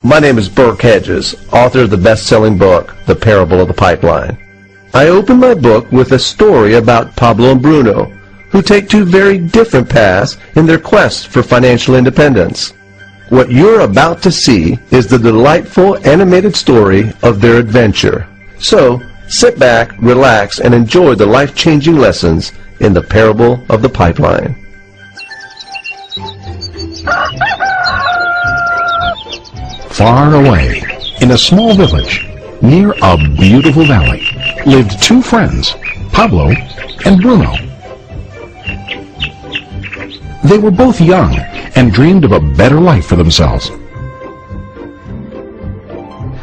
My name is Burke Hedges, author of the best-selling book, The Parable of the Pipeline. I open my book with a story about Pablo and Bruno, who take two very different paths in their quest for financial independence. What you're about to see is the delightful animated story of their adventure. So, sit back, relax, and enjoy the life-changing lessons in The Parable of the Pipeline. Far away, in a small village, near a beautiful valley, lived two friends, Pablo and Bruno. They were both young and dreamed of a better life for themselves.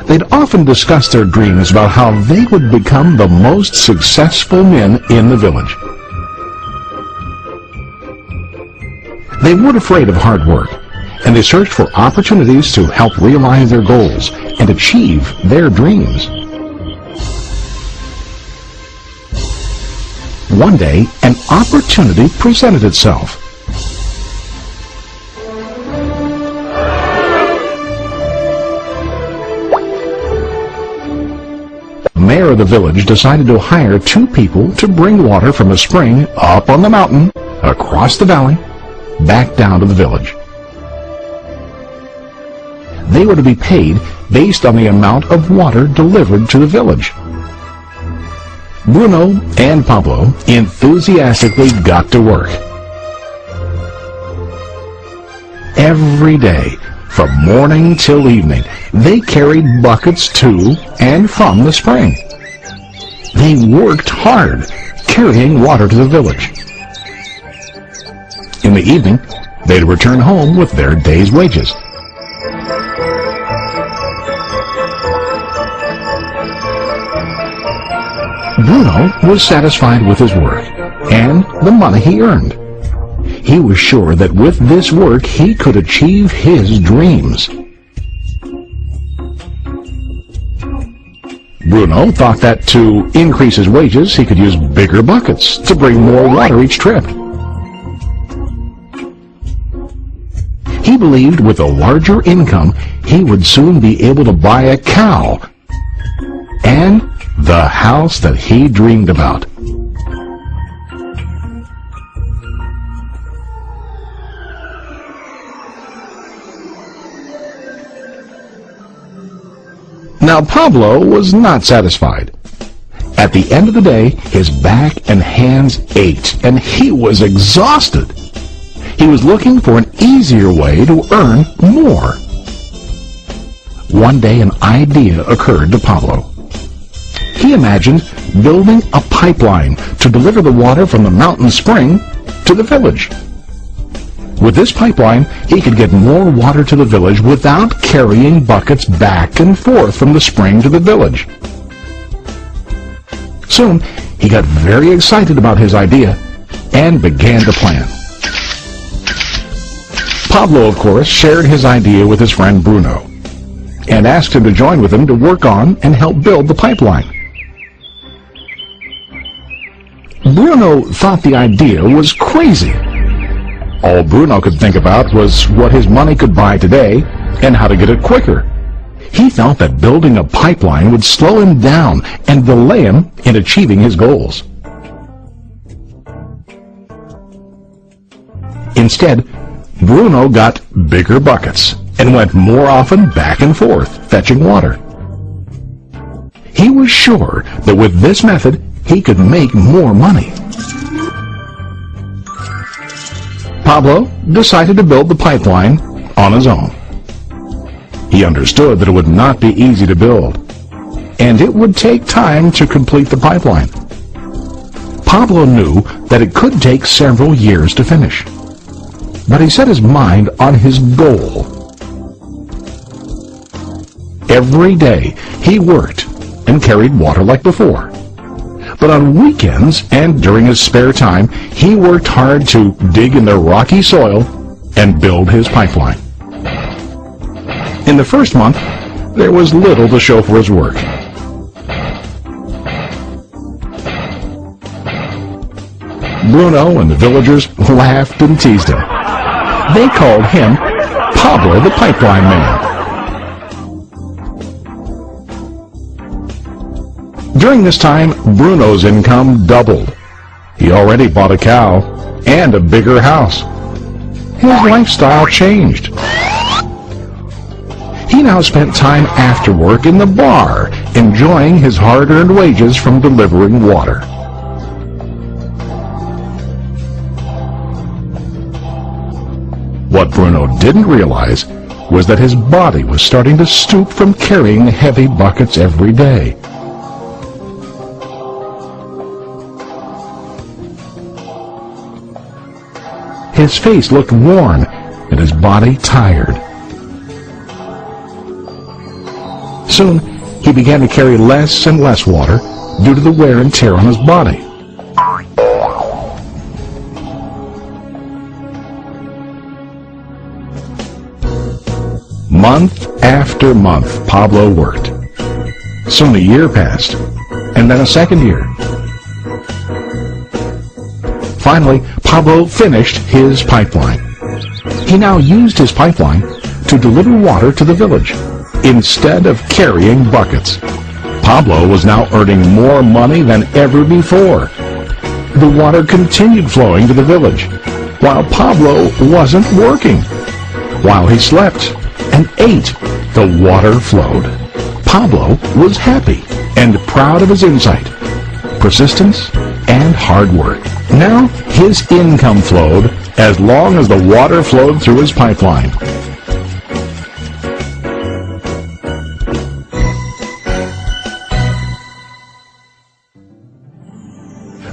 They'd often discussed their dreams about how they would become the most successful men in the village. They weren't afraid of hard work, and they searched for opportunities to help realize their goals and achieve their dreams. One day, an opportunity presented itself. The mayor of the village decided to hire two people to bring water from a spring up on the mountain, across the valley, back down to the village. They were to be paid based on the amount of water delivered to the village. Bruno and Pablo enthusiastically got to work. Every day, from morning till evening, they carried buckets to and from the spring. They worked hard, carrying water to the village. In the evening, they'd return home with their day's wages. Bruno was satisfied with his work and the money he earned. He was sure that with this work he could achieve his dreams. Bruno thought that to increase his wages he could use bigger buckets to bring more water each trip. He believed with a larger income he would soon be able to buy a cow and the house that he dreamed about. Now Pablo was not satisfied. At the end of the day, his back and hands ached, and he was exhausted. He was looking for an easier way to earn more. One day an idea occurred to Pablo. He imagined building a pipeline to deliver the water from the mountain spring to the village. With this pipeline, he could get more water to the village without carrying buckets back and forth from the spring to the village. Soon, he got very excited about his idea and began to plan. Pablo, of course, shared his idea with his friend Bruno and asked him to join with him to work on and help build the pipeline. Bruno thought the idea was crazy. All Bruno could think about was what his money could buy today and how to get it quicker. He felt that building a pipeline would slow him down and delay him in achieving his goals. Instead, Bruno got bigger buckets and went more often back and forth, fetching water. He was sure that with this method, he could make more money. Pablo decided to build the pipeline on his own. He understood that it would not be easy to build, and it would take time to complete the pipeline. Pablo knew that it could take several years to finish, but he set his mind on his goal. Every day he worked and carried water like before. But on weekends and during his spare time, he worked hard to dig in the rocky soil and build his pipeline. In the first month, there was little to show for his work. Bruno and the villagers laughed and teased him. They called him Pablo the Pipeline Man. During this time, Bruno's income doubled. He already bought a cow and a bigger house. His lifestyle changed. He now spent time after work in the bar, enjoying his hard-earned wages from delivering water. What Bruno didn't realize was that his body was starting to stoop from carrying heavy buckets every day. His face looked worn and his body tired. Soon, he began to carry less and less water due to the wear and tear on his body. Month after month, Pablo worked. Soon a year passed, and then a second year. Finally, Pablo finished his pipeline. He now used his pipeline to deliver water to the village instead of carrying buckets. Pablo was now earning more money than ever before. The water continued flowing to the village, while Pablo wasn't working. While he slept and ate, the water flowed. Pablo was happy and proud of his insight, persistence, and hard work. Now his income flowed as long as the water flowed through his pipeline.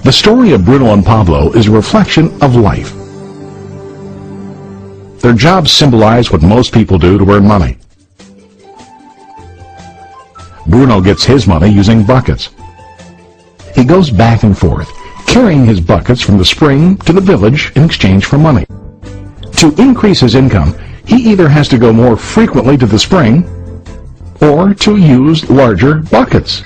The story of Bruno and Pablo is a reflection of life. Their jobs symbolize what most people do to earn money. Bruno gets his money using buckets. He goes back and forth, carrying his buckets from the spring to the village in exchange for money. To increase his income, he either has to go more frequently to the spring or to use larger buckets.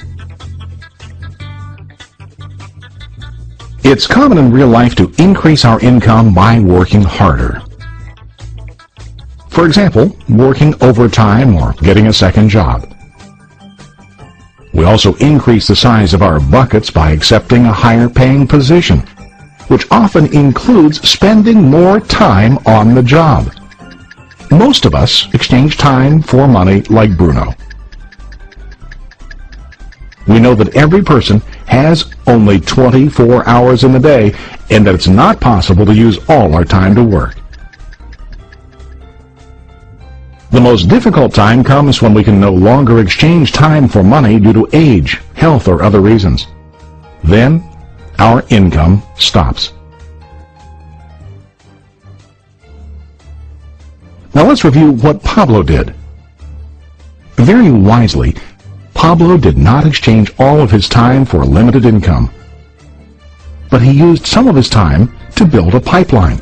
It's common in real life to increase our income by working harder. For example, working overtime or getting a second job. We also increase the size of our buckets by accepting a higher paying position, which often includes spending more time on the job. Most of us exchange time for money like Bruno. We know that every person has only 24 hours in the day and that it's not possible to use all our time to work. The most difficult time comes when we can no longer exchange time for money due to age, health, or other reasons. Then, our income stops. Now let's review what Pablo did. Very wisely, Pablo did not exchange all of his time for a limited income, but he used some of his time to build a pipeline.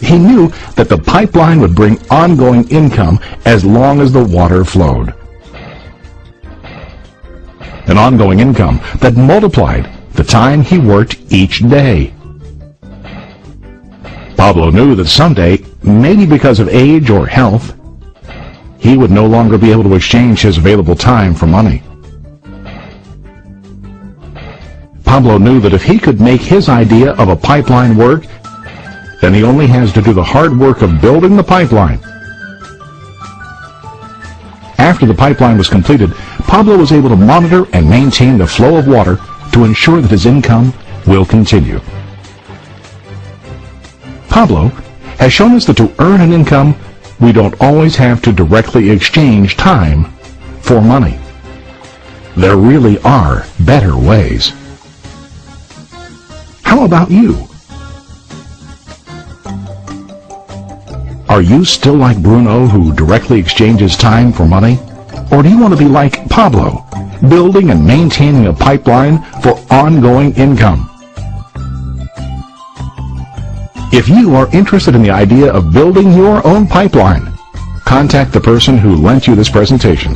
He knew that the pipeline would bring ongoing income as long as the water flowed. An ongoing income that multiplied the time he worked each day. Pablo knew that someday, maybe because of age or health, he would no longer be able to exchange his available time for money. Pablo knew that if he could make his idea of a pipeline work, then he only has to do the hard work of building the pipeline. After the pipeline was completed, Pablo was able to monitor and maintain the flow of water to ensure that his income will continue. Pablo has shown us that to earn an income, we don't always have to directly exchange time for money. There really are better ways. How about you? Are you still like Bruno, who directly exchanges time for money? Or do you want to be like Pablo, building and maintaining a pipeline for ongoing income? If you are interested in the idea of building your own pipeline, contact the person who lent you this presentation.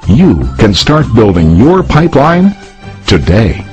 You can start building your pipeline today.